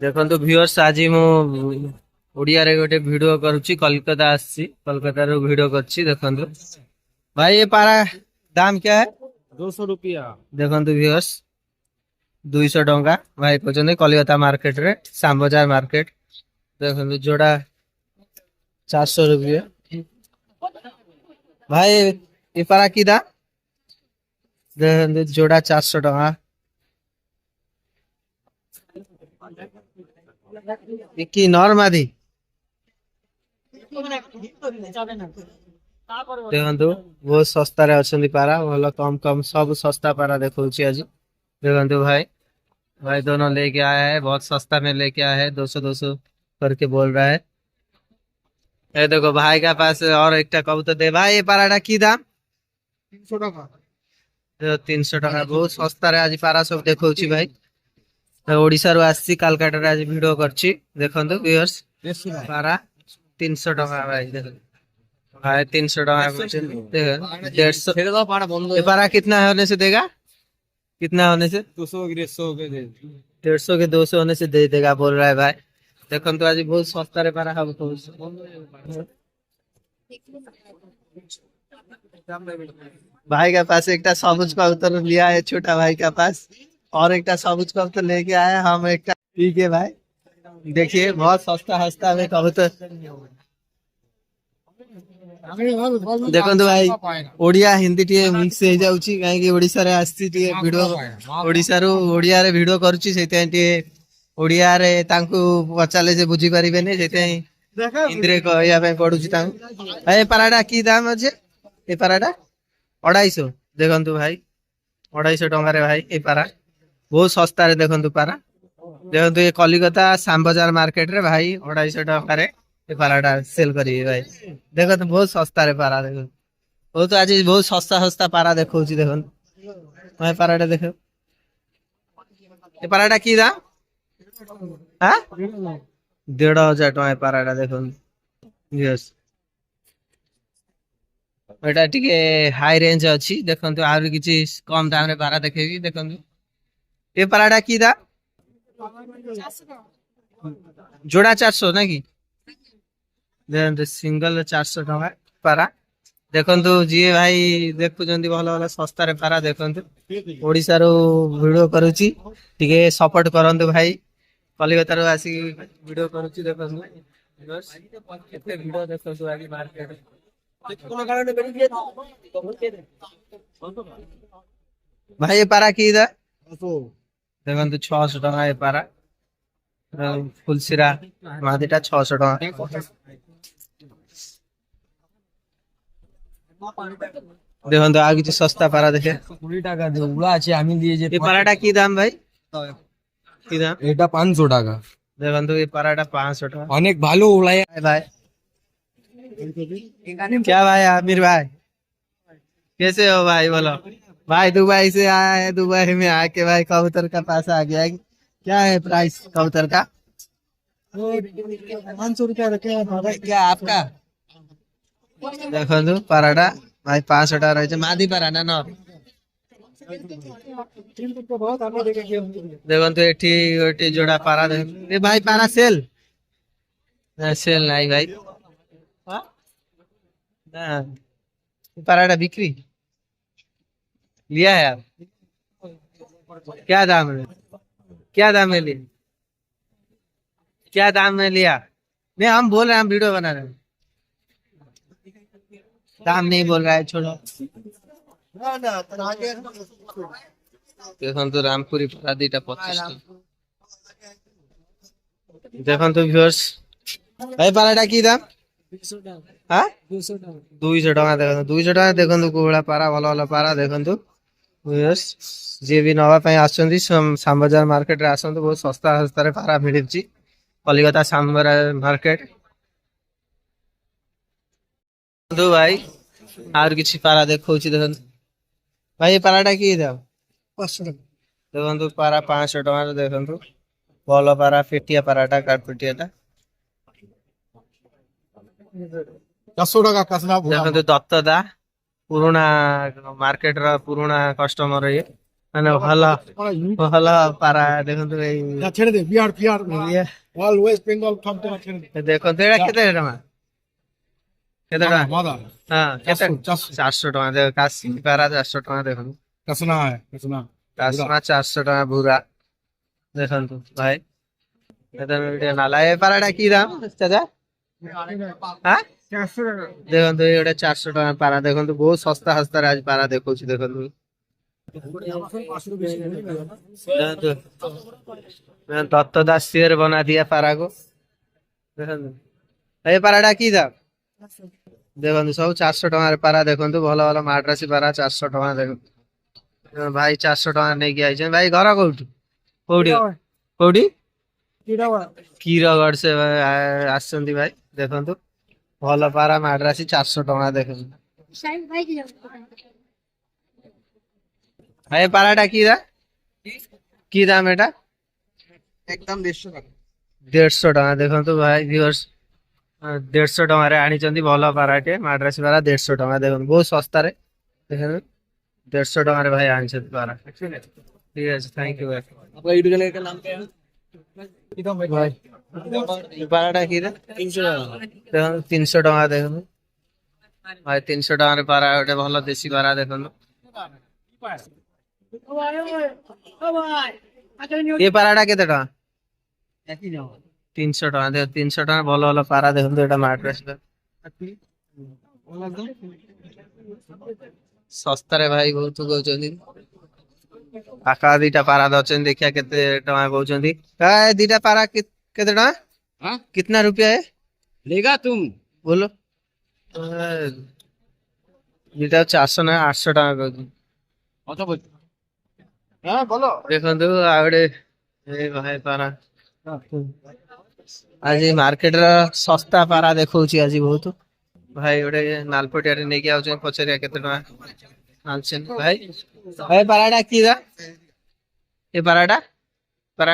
ଦେଖନ୍ତୁ ଭିଉଅର୍ସ ଆଜି ମୁଁ ଓଡିଆରେ ଗୋଟେ ଭିଡିଓ କରୁଛି। କୋଲକାତା ଆସିଛି, କୋଲକାତାରୁ ଭିଡିଓ କରୁଛି। ଦେଖନ୍ତୁ ଭାଇ ये पारा दाम क्या है? 200 रुपया। ଦେଖନ୍ତୁ ଭିଉଅର୍ସ 200 ଟଙ୍କା ଭାଇ କହୁଛନ୍ତି କଲିକତା ମାର୍କେଟ ରେ, ଶ୍ୟାମବଜାର ମାର୍କେଟ। ଦେଖନ୍ତୁ ଯୋଡା 400 रुपये। ଭାଇ ये पारा की दाम? ଦେଖନ୍ତୁ ଯୋଡା 400 ଟଙ୍କା। ये की ନରମାଦି ଦେଖନ୍ତୁ ବହୁତ ଶସ୍ତାରେ ଅଛନ୍ତି ପାରା, ଭଲ କम କମ ସବୁ सस्ता पारा देखौची आज। देखନ୍ତୁ भाई भाई दोनों लेके आया है, बहुत सस्ता में लेके आया है, 200 करके बोल रहा है। ये देखो भाई का पास और एक कबूतर दे भाई। ये पाराटा की दाम? 300 টাকা। 300 টাকা, बहुत सस्ता रे आज पारा सब देखौची भाई। ओडिशा रू आसी कालकाटा रे आज वीडियो करची। देखନ୍ତୁ व्यूअर्स 150 पारा 300 টাকা भाई। देखो भाई 300 টাকা बोलছেন। देखो 150 ছেড়ে দাও, পাড়া বন্ধ ये पारा कितना होने से देगा? कितना होने से? 200 150 के दे। 150 के 200 होने से दे देगा बोल रहा है भाई। देखନ୍ତୁ आज बहुत सस्ता रे पारा हम भाई के पास एक सबुज कबूतर लिया है छोटा भाई का पास, और एक सबुज कबूतर लेके आया हम एक। ठीक है भाई, देखिए बहुत सस्ता हस्ता में कबूतर। देखନ୍ତୁ भाई ओडिया हिंदी टी मिक्स हो जाउची, काहे कि ओडिसा रे आस्ती टी वीडियो, ओडिसा रू ओडिया रे वीडियो करूची, सेते टी ओडिया रे तांकू पचाले जे बुझी परिबेने, सेते हिंदी रे कहया पे पडुची तांकू। ए पाराडा की दाम अछि? ए पाराडा 250। देखନ୍ତୁ भाई 250 टଙ୍କା रे भाई ए पारा बहुत सस्ता रे। देखନ୍ତୁ पारा, देखନ୍ତୁ ये कलिकता श्यामबजार मार्केट रे भाई 250 टଙ୍କା रे ये पाराटा सेल करिए भाई। देखନ୍ତୁ बहुत सस्ता रे पारा। देखो बहुत आज बहुत सस्ता सस्ता पारा देखौची। देखନ୍ତୁ भाई पाराटा देखो, ये पाराटा की दाम? हां 1500 टଙ୍କା पाराटा। देखନ୍ତୁ यस एटा टिके हाई रेंज अछि। देखନ୍ତୁ आरो किछि कम दाम रे पारा देखेबी। देखନ୍ତୁ ये पाराटा की दाम? जोड़ा 400 ना की? देखନ୍ତୁ सिंगल 400 टଙ୍କା पारा। देखନ୍ତୁ जी भाई देखुଛନ୍ତି ଭଲ ଭଲ ଶସ୍ତା ରେ ପାରା। ଦେଖନ୍ତୁ ଓଡିଶା ରୁ ଭିडियो କରୁଛି, ଟିକେ ସପୋର୍ଟ କରନ୍ତୁ ଭାଇ। କଲିକତା ରୁ ଆସି ଭିडियो କରୁଛି। ଦେଖନ୍ତୁ କେତେ ଭିଡ ଦେଖନ୍ତୁ ଆଜି ମାର୍କେଟ। भाई ये पारा की दा? देखନ୍ତୁ 600 ଟଙ୍କା ଏ ପାରା। ଫୁଲସିରା ମାଦିଟା 600 ଟଙ୍କା। দেখুন তো আর কিছু সস্তা পারা দেখে 20 টাকা দিয়ে উড়া আছে, আমি দিয়ে যে এই পারাটা কি দাম ভাই? কি দাম? এটা 500 টাকা। দেখুন তো এই পারাটা 500 টাকা। অনেক ভালো উড়ায় भाई भाई क्या भाई आमिर भाई कैसे हो भाई? बोलो भाई दुबई से आया है, दुबई में आके भाई कबूतर का पास आ गया है। क्या है प्राइस कबूतर का? 500 रुपया रखे हैं क्या आपका? देखो पाराटा भाई 500 টাকা রয়েছে। মাদি পারা না ন? দেখুন তো এটি ওটি জোড়া পারা। দেখুন এ ভাই পারা সেল না? সেল নাই ভাই। হ্যাঁ না पाराटा बिक्री लिया है आप? क्या दाम है? क्या दाम में लिया? क्या दाम में लिया? नहीं हम बोल रहे हैं, हम वीडियो बना रहे हैं। दाम नहीं बोल रहा है, छोड़ो। দেখুন তো রামপুরি পারা দিটা 25 টাকা। দেখুন তো ভিউয়ার্স ভাই পারাটা কি দাম? হ্যাঁ 200 টাকা। দেখুন 200 টাকা। দেখুন কোহড়া পারা, ভালো ভালো পারা। দেখুন ভিউয়ার্স যে ବି ନବା ପାଇଁ ଆସୁଛନ୍ତି ଶ୍ୟାମବଜାର ମାର୍କେଟ ରେ ଆସନ୍ତୁ, ବହୁତ ଶସ୍ତା ଶସ୍ତାରେ ପାରା ମିଳୁଛି କଲିକତା ଶ୍ୟାମବଜାର ମାର୍କେଟ। ଦେଖନ୍ତୁ ଭାଇ ଆହୁରି କିଛି ପାରା ଦେଖଉଛି। ଦେଖନ୍ତୁ ଭାଇ ଏ ପାରାଟା କି ଦାମ? 500 টাকা। ଦେଖନ୍ତୁ ପାରା 500 ଟଙ୍କାରେ। ଦେଖନ୍ତୁ ଭଲ ପାରା, ଫେଟିଆ ପାରାଟା, କାଠପେଟିଆଟା। 400 টাকা কাসনা ভুলা। ଦେଖନ୍ତୁ ଦତ୍ତ ଦା ପୁରୁଣା ମାର୍କେଟ ର ପୁରୁଣା କଷ୍ଟମର ଇଏ। মানে ভালো ভালো পারা দেখন্তু এই ছেড়ে দে বিহার বিহার ইয়ে, অল ওয়েস্ট বেঙ্গল সব জায়গা ছেড়ে দে দেখন্তু এটা কেতে টাকা কেতে টাকা মাদা হ্যাঁ কেতে 400 400 টাকা দেখ কাশি পারা 400 টাকা দেখন্তু কাসনা है কাসনা কাশমা 400 টাকা বুরা দেখন্তু ভাই এটা ভিডিও নালা এ পারাটা কি দাম চাচা হ্যাঁ 400 টাকা দেখন্তু এটা 400 টাকা পারা দেখন্তু বহুত সস্তা সস্তার আজ পারা দেখুছি দেখন্তু देखो दत्त दास शेर बना दिया पारा को ये पाराटा की दाम देखो सब 400 टका पारा देखो भल भल माड्रासी पारा 400 टका देखो भाई 400 टका नहीं आई भाई घर कौटी कौटी कौटी कीरगढ़ से आसछन्ती भाई देखो भल पारा माड्रासी 400 टका देखो ভাই পারাটা কি দাম এটা একদম 150 টাকা 150 টাকা দেখন্তু ভাই ভিউয়ার্স 150 টাকারে আনিଛନ୍ତି ଭଲ ପାରାଟେ ମାଡ୍ରାସି ପାରା 150 ଟଙ୍କା ଦେଖନ୍ତୁ ବହୁତ ଶସ୍ତାରେ ଦେଖନ୍ତୁ 150 ଟଙ୍କାରେ ଭାଇ ଆଣିଛନ୍ତି ପାରା ঠিক আছে থ্যাংক ইউ ভাই आपका यूट्यूब चैनल का नाम क्या है कितना ভাই ପାରାଟା কি রে 300 টাকা ଦେଖନ୍ତୁ 300 ଟଙ୍କା ଦେଖନ୍ତୁ ଭାଇ 300 ଟଙ୍କାରେ ପାରା ଗୋଟେ ଭଲ ଦେଶୀ ପାରା ଦେଖନ୍ତୁ ଏ ପାରାଟା କେତେ ଟଙ୍କା একই দাম 300 ଟଙ୍କା ଦେଖ 300 ଟଙ୍କା ଭଲ ଭଲ ପାରା ଦେଖନ୍ତୁ ଏଟା ମାଡ୍ରାସି ଶସ୍ତାରେ ଭାଇ ବହୁତ କହୁଛନ୍ତି ଆକା ଦିଟା ପାରା ଦଉଛନ୍ତି ଦେଖିଆ କେତେ ଟଙ୍କା କହୁଛନ୍ତି ଦିଟା ପାରା କେତେ ଟଙ୍କା हां कितना रुपया है लेगा तुम बोलो ଦିଟା 400 ନା 800 ଟଙ୍କା କହୁଛନ୍ତି কত বল হ্যাঁ বলো ଦେଖନ୍ତୁ ଆଉ ଗୋଟେ ଏ ଭାଇ ପାରା ଆଜି ମାର୍କେଟ ର ଶସ୍ତା ପାରା ଦେଖଉଛି ଆଜି ବହୁତ ଭାଇ ଗୋଟେ ନାଲପଟିଆରେ ନେଇକି ଆଉଛନ୍ତି ପଚାରିବା କେତେ ଟଙ୍କା ଆଣିଛନ୍ତି ଭାଇ ଭାଇ ପାରାଟା କି ଦାମ ଏ ପାରାଟା ପାରା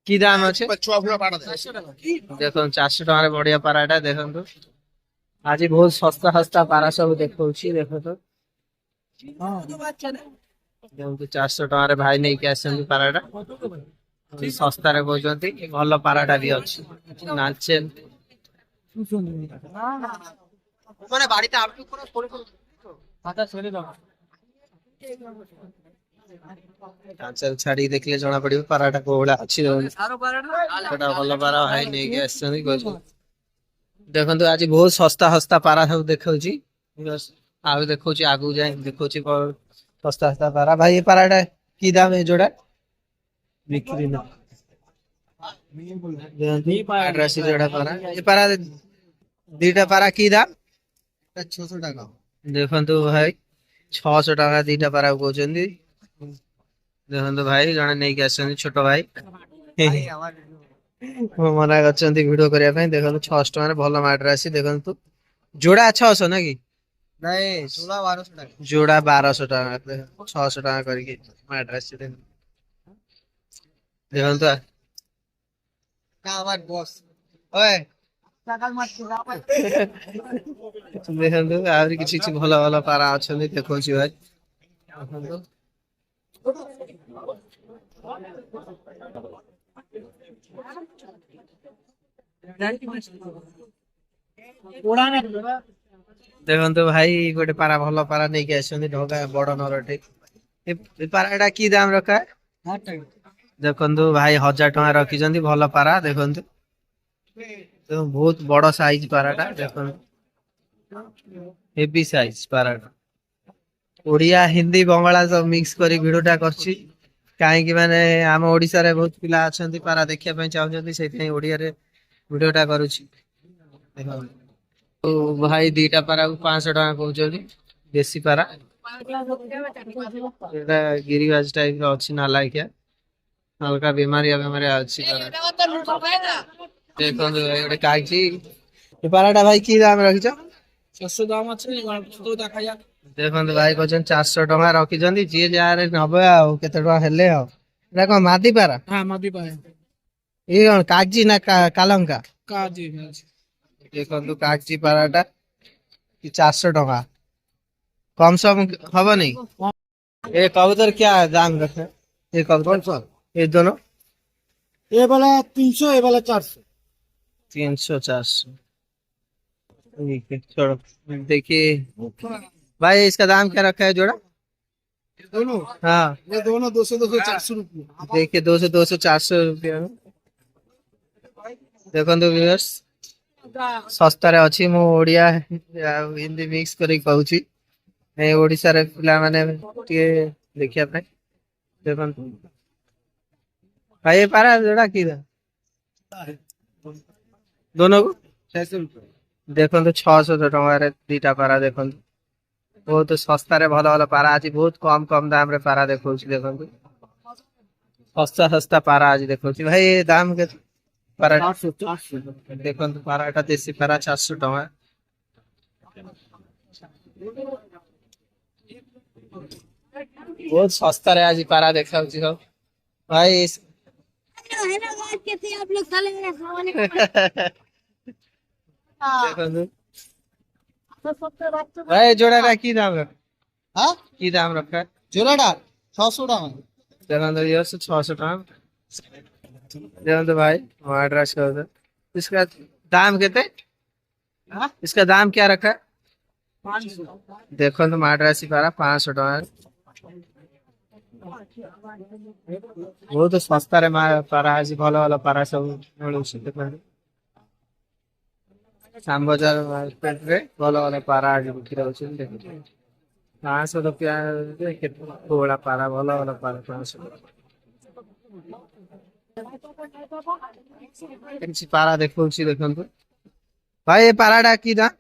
କି ଦାମ ଅଛି बच्चों पूरा पाड़ा दे ଦେଖନ୍ତୁ 400 ଟଙ୍କାରେ ବଢିଆ ପାରାଟା ଦେଖନ୍ତୁ ଆଜି ବହୁତ ଶସ୍ତା ଶସ୍ତା ପାରା ସବୁ ଦେଖଉଛି ଦେଖନ୍ତୁ ଦେଖନ୍ତୁ 400 ଟଙ୍କାରେ ଭାଇ ନେଇକି ଆସିଛନ୍ତି ପାରାଟା ଶସ୍ତାରେ କହୁଛନ୍ତି ଭଲ ପାରାଟା ବି ଅଛି ନାଲଚେନ মানে বাড়িতে আপনি করে করে পাতা ছেড়ে দাও ନାଲଚେନ ଛାଡିକି ଦେଖିଲେ ଜଣା ପଡିବ ପାରାଟା କୋଉ ଭଳିଆ ଅଛି ସେଟା ଭଲ ପାରା ଭାଇ ନେଇକି ଆସିଛନ୍ତି କହୁଛନ୍ତି ଦେଖନ୍ତୁ ଆଜି ବହୁତ ଶସ୍ତା ଶସ୍ତା ପାରା ସବୁ ଦେଖଉଛି ଆଉ ଦେଖଉଛି ଆଗକୁ ଯାଇ ଦେଖଉଛି ଶସ୍ତା ଶସ୍ତା ପାରା ଭାଇ ଏ ପାରାଟା କି ଦାମ ଏ ଯୋଡା ବିକ୍ରି ନା ଆଡ୍ରାସି ଯୋଡା ପାରା ଏ ପାରା ଦିଟା ପାରା କି ଦାମ 600 টাকা ଦେଖନ୍ତୁ ଭାଇ 600 ଟଙ୍କା ଦିଟା ପାରା କହୁଛନ୍ତି ଦେଖନ୍ତୁ ଭାଇ ଜଣେ ନେଇକି ଆସିଛନ୍ତି ଛୋଟ ଭାଇ ମନା କରିଛନ୍ତି ଭିଡିଓ କରିବା ପାଇଁ ଦେଖନ୍ତୁ 600 ଟଙ୍କାରେ ଭଲ ମାଡ୍ରାସି ଦେଖନ୍ତୁ ଯୋଡା 600 ନା କି नहीं 1200 টাকা ଯୋଡା 1200 ଟଙ୍କା 600 ଟଙ୍କା କରିକି ମାଡ୍ରାସି ଦେଖନ୍ତୁ का हमार बॉस ओए सकाल मत ଦେଖନ୍ତୁ ଆହୁରି କିଛି କିଛି ଭଲ ଭଲ ପାରା ଅଛନ୍ତି ଦେଖଉଛି ଭାଇ ଦେଖନ୍ତୁ उड़ाने ଦେଖନ୍ତୁ ଭାଇ ଗୋଟେ ପାରା ଭଲ ପାରା ନେଇକି ଆସିଛନ୍ତି ଢଗା ବଡ ନରଟେ ଏ ପାରାଟା କି ଦାମ ରଖା ଦେଖନ୍ତୁ ଭାଇ 1000 ଟଙ୍କା ରଖିଛନ୍ତି ଭଲ ପାରା ଦେଖନ୍ତୁ ବହୁତ ବଡ ସାଇଜ ପାରାଟା ଦେଖନ୍ତୁ ହେଭି ସାଇଜ ପାରାଟା ଓଡିଆ ହିନ୍ଦୀ ବଙ୍ଗଳା ସବୁ ମିକ୍ସ କରି ଭିଡିଓଟା କରିଛି କାହିଁକି ମାନେ ଆମ ଓଡିଶାରେ ବହୁତ ପିଲା ଅଛନ୍ତି ପାରା ଦେଖିବା ପାଇଁ ଚାହୁଁଛନ୍ତି ସେଇଥିପାଇଁ ଓଡିଆରେ ଭିଡିଓଟା କରୁଛି ଦେଖନ୍ତୁ ଓ ଭାଇ ଦିଟା ପାରାକୁ 500 ଟଙ୍କା କହୁଛନ୍ତି ଦେଶୀ ପାରା এটা গিরিবাজ টাইপର ଅଛି ନାଲାଇକିଆ ହାଲକା ବେମାରିଆ ଅଛି ପାରା ଦେଖନ୍ତୁ ଭାଇ ଗୋଟେ କାଇଛି ଏ ପାରାଟା ଭାଇ କି ଦାମ ରଖିଛ 600 দাম আছে তো দেখা যাক ଦେଖନ୍ତୁ ଭାଇ କହୁଛନ୍ତି 400 ଟଙ୍କା ରଖିଛନ୍ତି ଯିଏ ଯାହାରେ ନବେ ଆଉ କେତେ ଟଙ୍କା ହେଲେ ଆଉ ଏଟା କଣ ମାଦି ପାରା হ্যাঁ মাদি পায় ଇଏ କଣ କାଗଜି ନା କାଲଙ୍କା কাজি ଦେଖନ୍ତୁ କାଗଜି ପାରାଟା 400 ଟଙ୍କା କମ ସମ ହବନି ये कबूतर क्या दाम रखे हैं? ये कबूतर सा ये दोनों ये वाला 300, ये वाला 400। 300 400। ठीक है छोड़ो। देखिए भाई इसका दाम क्या रखा है जोड़ा? दोनों हाँ ये दोनों 200 200 400 रुपये। देखिए 200 400 रुपया देखो व्यूअर्स ଶସ୍ତାରେ ଅଛି। ମୁଁ ଓଡିଆ ଆଉ ହିନ୍ଦୀ ମିକ୍ସ କରିକି କହୁଛି। ଏ ଓଡିଶାରେ ପିଲାମାନେ ଟିକେ ଦେଖିବା ପାଇଁ ଦେଖନ୍ତୁ ଭାଇ ଏ ପାରା ଯୋଉଟା କି ଦାମ? दोनों को 600 रुपये। ଦେଖନ୍ତୁ 600 ଟଙ୍କାରେ ଦିଟା ପାରା ଦେଖନ୍ତୁ। ବହୁତ ଶସ୍ତାରେ ଭଲ ଭଲ ପାରା ଅଛି। ବହୁତ କମ କମ ଦାମରେ ପାରା ଦେଖଉଛି ଦେଖନ୍ତୁ। ଶସ୍ତା ଶସ୍ତା ପାରା ଆଜି ଦେଖଉଛି। ଭାଇ ଏ ଦାମ କେତେ ପାରା? 400 ଦେଖନ୍ତୁ ପାରାଟା ଦେଶୀ ପାରା 400 ଟଙ୍କା। बहुत सस्ता है आज पारा देखा सब भाई हैदराबाद के थे आप लोग साले मेरे सामने देखो भाई जोड़ा का की दाम रखा? हाँ की दाम रखा है? जोड़ाटा 600 টাকা। देखो ये 600 टका देखो भाई एड्रेस कर दो। इसका दाम कितने? हाँ इसका दाम क्या रखा है? 500। देखो तो एड्रेस पारा 500 टका बहुत सस्ता रे पारा आज भल भल पारा सब मिलूँ। शाम बजार मार्केट रे भल भल पारा आज बिक्री होची। 500 रुपया थोड़ा पारा भल भल पारा 500 किसी पारा देखो देखो भाई ये पाराटा की दाम?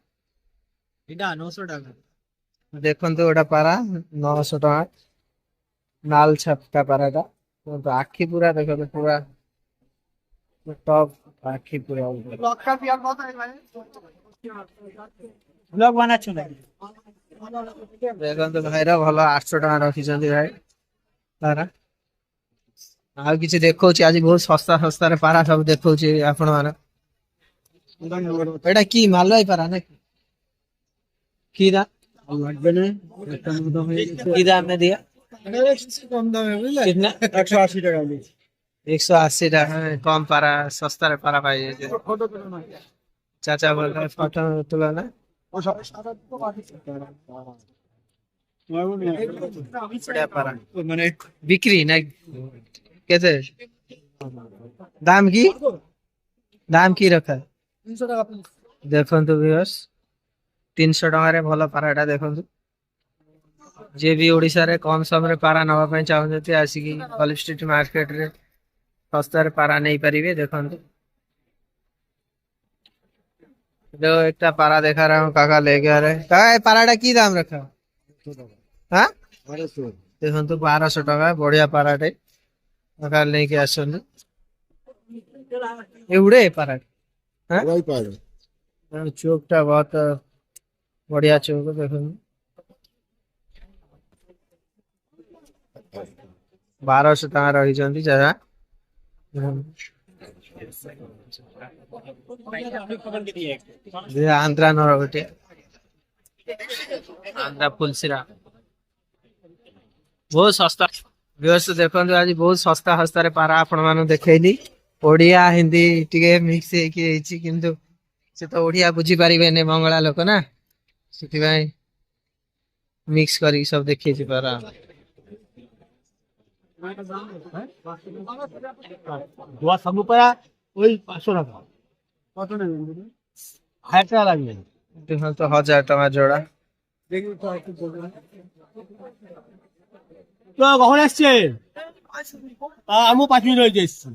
এটা 900 টাকা। देखो गोटा पारा 900 टका नाल छपका पाराटा तो आखि पूरा देखो तो पूरा टॉप आखि पूरा লক্কা পিয়ার কত है भाई? ব্লগ বানাচ্ছ নাকি? देखो तो भाई भल 800 टका रखी भाई पारा आ किसी देखो आज बहुत सस्ता सस्ता पारा सब देखो आपण मान एटा की मालवाई पारा ना की दाम লাগবে না একটা মতো হয়ে গেছে। की दाम में दिया? এটা একটু কম দামে বুঝলে? कितना? 180 টাকা দিয়েছি। 180 टका कम पारा सस्ता रे पारा पाई ফটো তুলো না। चाचा बोल रहे फोटो तुला ना ও সব সাদা তো বাকি बढ़िया पारा মানে बिक्री ना कैसे दाम की रखा है? 300 টাকা পিস। देखो तो व्यूअर्स 300 टका भल पाराटा देखो जे भी ओडिशा रे कम समय पारा नवा ପାଇଁ ଚାହୁଁଛନ୍ତି ଆସିକି କଲେଜ ଷ୍ଟ୍ରିଟ୍ ମାର୍କେଟ ରେ ଶସ୍ତାରେ ପାରା ନେଇ ପାରିବେ। ଦେଖନ୍ତୁ जो एक पारा देखा रहा हूँ काका लेके आ रहे हैं। काका ये पाराटा की दाम रखा? हाँ देखो 1200 टका बढ़िया पाराटे काका लेके आसଛନ୍ତି। ये उड़े पारा हाँ ওই পারে। चौक टा बहुत बढ़िया चौक देखो 1200 टका रही जरा आंध्रा नर गोटे आंध्रा फुलसिरा बहुत सस्ता व्यवस्था देखो आज बहुत सस्ता सस्ता पारा आपण मान देखली ओडिया हिंदी टिके मिक्स किंतु से तो ओडिया बुझी पारे मंगला लोक ना से मिक्स कर सब देखी पारा দোয়া সামু পায়া ওই 500 টাকা। কত নেবেন দিদি? 1000 টাকা লাগবে। देखो तो 1000 टका जोड़ा দেখি তো একটু বলবেন। তো কখন আসছেন? আমু 5 মিনিট হয়ে যাচ্ছে।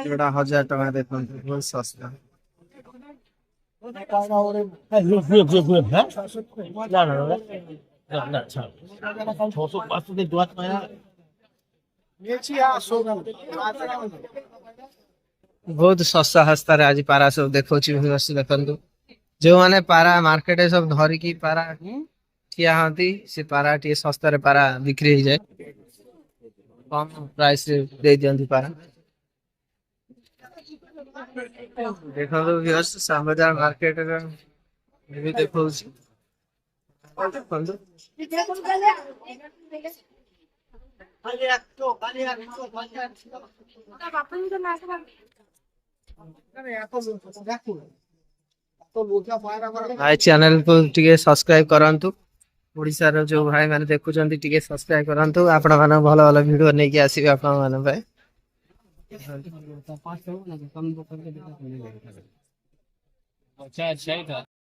जोड़ा 1000 टका देखो बहुत सस्ता হ্যাঁ না না না না আচ্ছা 600 500 দিয়ে দোয়া পায়া নিয়েছি আর 100 बहुत सस्ता सस्ता आज पारा सब देखो देखु जो मैंने पारा मार्केट सब धरिकी पारा ठिया हाँ से पारा टे सस्ता पारा बिक्री हो जाए कम प्राइस रे दे दियंती पारा देखो शाम बाजार मार्केट भी देखो भाई चैनल को टिके सब्सक्राइब करंतु ओडिसा जो भाई मैंने देखुଛନ୍ତି टिके सब्सक्राइब करंतु आपण माने भलो भलो वीडियो नै कि आसीबे आपण माने भाई अच्छा अच्छा ही था